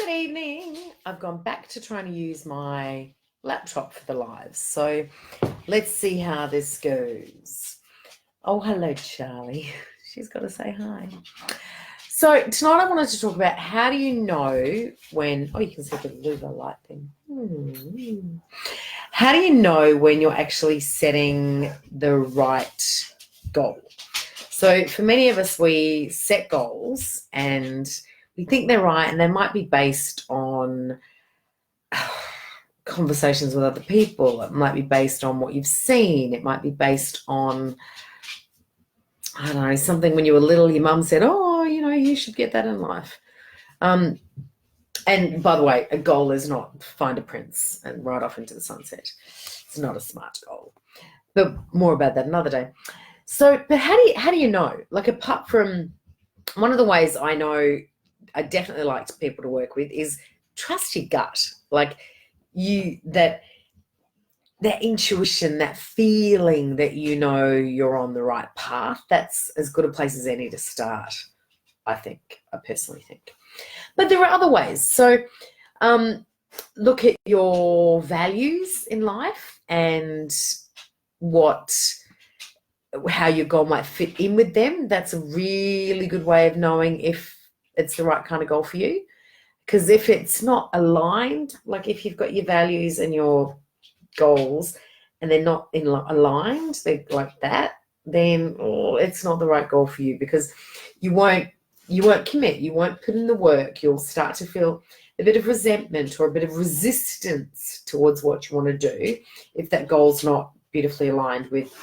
Good evening. I've gone back to trying to use my laptop for the lives. So let's see how this goes. Oh, hello, Charlie. She's got to say hi. So tonight I wanted to talk about how do you know when, you can see the Luva light thing. How do you know when you're actually setting the right goal? So for many of us, we set goals and we think they're right, and they might be based on conversations with other people. It might be based on what you've seen. It might be based on, I don't know, something when you were little, your mum said, you should get that in life. And by the way, a goal is not find a prince and ride off into the sunset. It's not a smart goal. But more about that another day. So, but how do you know? Like, apart from, one of the ways I know I definitely like people to work with is trust your gut. Like that intuition, that feeling that you're on the right path. That's as good a place as any to start, I personally think. But there are other ways. So look at your values in life and how your goal might fit in with them. That's a really good way of knowing if it's the right kind of goal for you. Because if it's not aligned, like if you've got your values and your goals and they're not aligned, they're like that, then it's not the right goal for you, because you won't commit, you won't put in the work. You'll start to feel a bit of resentment or a bit of resistance towards what you want to do if that goal's not beautifully aligned with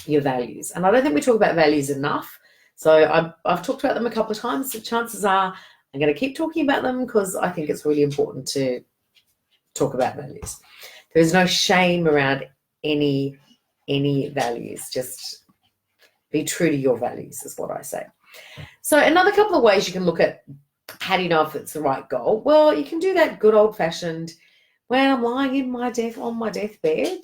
your values. And I don't think we talk about values enough. So I've talked about them a couple of times. So chances are I'm going to keep talking about them because I think it's really important to talk about values. There's no shame around any values. Just be true to your values is what I say. So another couple of ways you can look at how do you know if it's the right goal? Well, you can do that good old-fashioned, when I'm lying on my deathbed,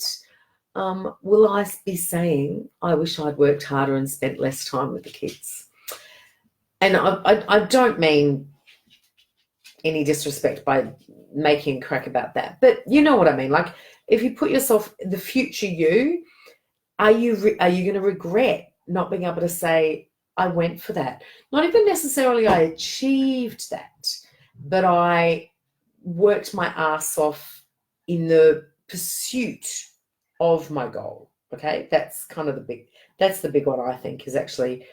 will I be saying, I wish I'd worked harder and spent less time with the kids? And I don't mean any disrespect by making a crack about that, but you know what I mean. Like, if you put yourself, the future you, are you going to regret not being able to say, I went for that? Not even necessarily I achieved that, but I worked my ass off in the pursuit of my goal. Okay, that's kind of the big one, I think, is actually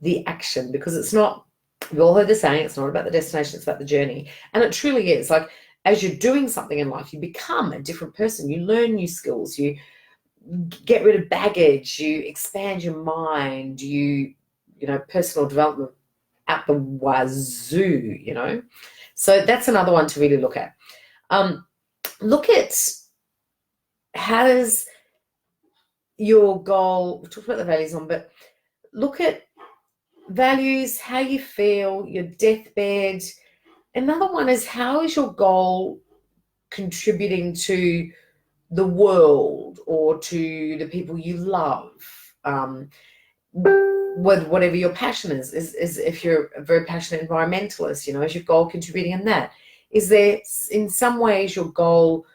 the action, because it's not, we all heard the saying, it's not about the destination, it's about the journey. And it truly is. Like, as you're doing something in life, you become a different person. You learn new skills, you get rid of baggage, you expand your mind, personal development at the wazoo, So that's another one to really look at. Look at, how does your goal, we talked about the values but look at values, how you feel, your deathbed. Another one is, how is your goal contributing to the world or to the people you love? With whatever your passion is if you're a very passionate environmentalist, is your goal contributing in that? Is there, in some ways, your goal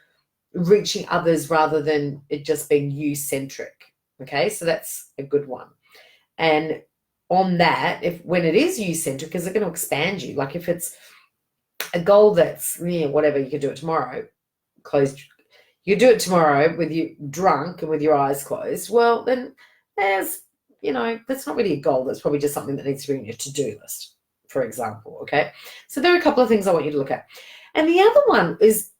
reaching others rather than it just being you-centric? Okay, so that's a good one. And on that, when it is you-centric, is it going to expand you? Like, if it's a goal that's, whatever, you could do it tomorrow, you do it tomorrow with you drunk and with your eyes closed, well, then there's, that's not really a goal. That's probably just something that needs to be on your to-do list, for example, okay? So there are a couple of things I want you to look at. And the other one is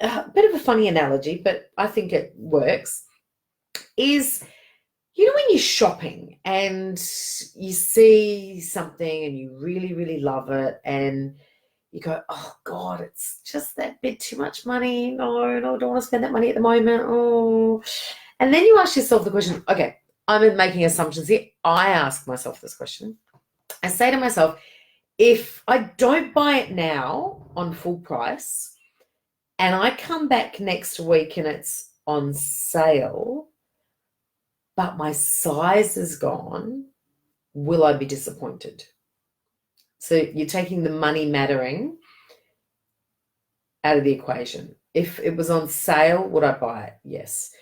a bit of a funny analogy, but I think it works, is, when you're shopping and you see something and you really, really love it, and you go, oh, God, it's just that bit too much money. No, I don't want to spend that money at the moment. Oh. And then you ask yourself the question, okay, I'm making assumptions here. I ask myself this question. I say to myself, if I don't buy it now on full price and I come back next week and it's on sale, but my size is gone, will I be disappointed? So you're taking the money mattering out of the equation. If it was on sale, would I buy it? Yes.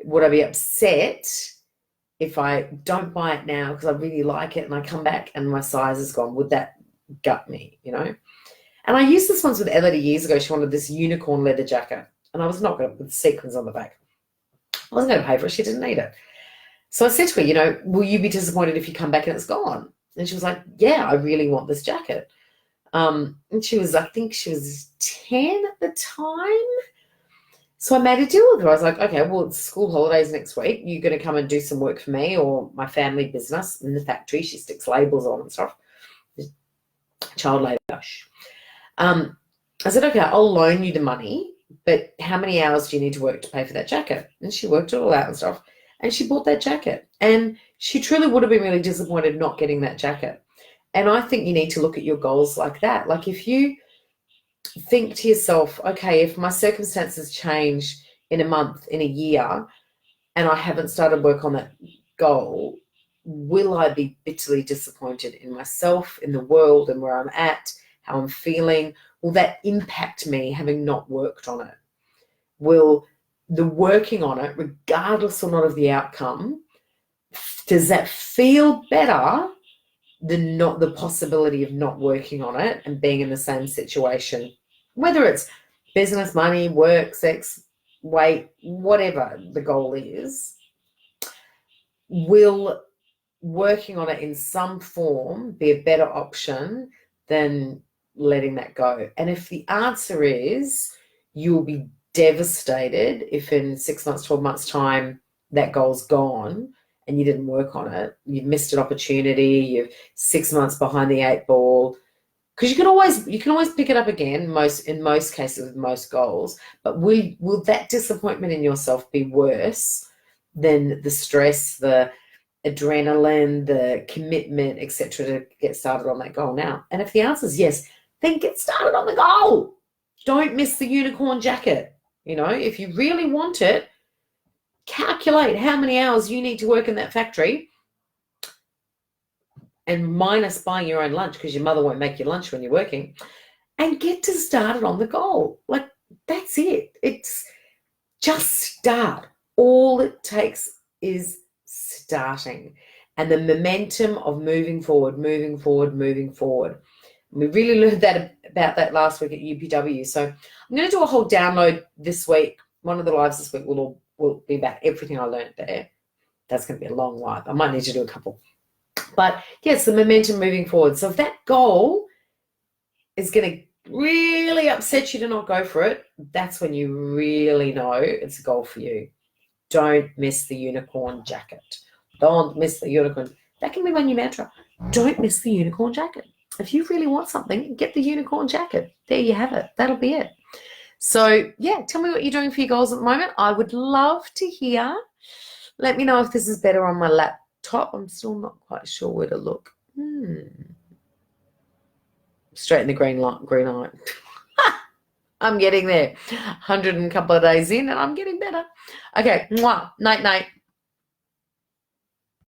Would I be upset if I don't buy it now because I really like it and I come back and my size is gone? Would that gut me, you know? And I used this once with Elodie years ago. She wanted this unicorn leather jacket, and I was not going to, with sequins on the back. I wasn't going to pay for it. She didn't need it. So I said to her, you know, will you be disappointed if you come back and it's gone? And she was like, yeah, I really want this jacket. And she was, I think she was 10 at the time. So I made a deal with her. I was like, okay, well, it's school holidays next week. You're going to come and do some work for me or my family business in the factory. She sticks labels on and stuff. Child labour. I said, okay, I'll loan you the money, but how many hours do you need to work to pay for that jacket? And she worked it all out and stuff. And she bought that jacket. And she truly would have been really disappointed not getting that jacket. And I think you need to look at your goals like that. Like if you think to yourself, okay, if my circumstances change in a month, in a year, and I haven't started work on that goal, will I be bitterly disappointed in myself, in the world, and where I'm at, how I'm feeling? Will that impact me having not worked on it? Will the working on it, regardless or not of the outcome, does that feel better than not the possibility of not working on it and being in the same situation? Whether it's business, money, work, sex, weight, whatever the goal is, will working on it in some form be a better option than letting that go? And if the answer is you'll be devastated if in 6 months, 12 months time that goal's gone and you didn't work on it, you've missed an opportunity, you're 6 months behind the 8 ball, because you can always pick it up again in most cases with most goals. But will that disappointment in yourself be worse than the stress, the adrenaline, the commitment, etc., to get started on that goal now? And if the answer is yes, then get started on the goal. Don't miss the unicorn jacket. You know, if you really want it, calculate how many hours you need to work in that factory, and minus buying your own lunch because your mother won't make you lunch when you're working, and get to started on the goal. Like, that's it. It's just start. All it takes is starting and the momentum of moving forward. We really learned about that last week at UPW. So I'm going to do a whole download this week. One of the lives this week will be about everything I learned there. That's going to be a long live. I might need to do a couple. But yes, the momentum moving forward. So if that goal is going to really upset you to not go for it, that's when you really know it's a goal for you. Don't miss the unicorn jacket. Don't miss the unicorn. That can be my new mantra. Don't miss the unicorn jacket. If you really want something, get the unicorn jacket. There you have it. That'll be it. So, yeah, tell me what you're doing for your goals at the moment. I would love to hear. Let me know if this is better on my laptop. I'm still not quite sure where to look. Straight in the green light. I'm getting there. 100 and a couple of days in, and I'm getting better. Okay, mwah, night.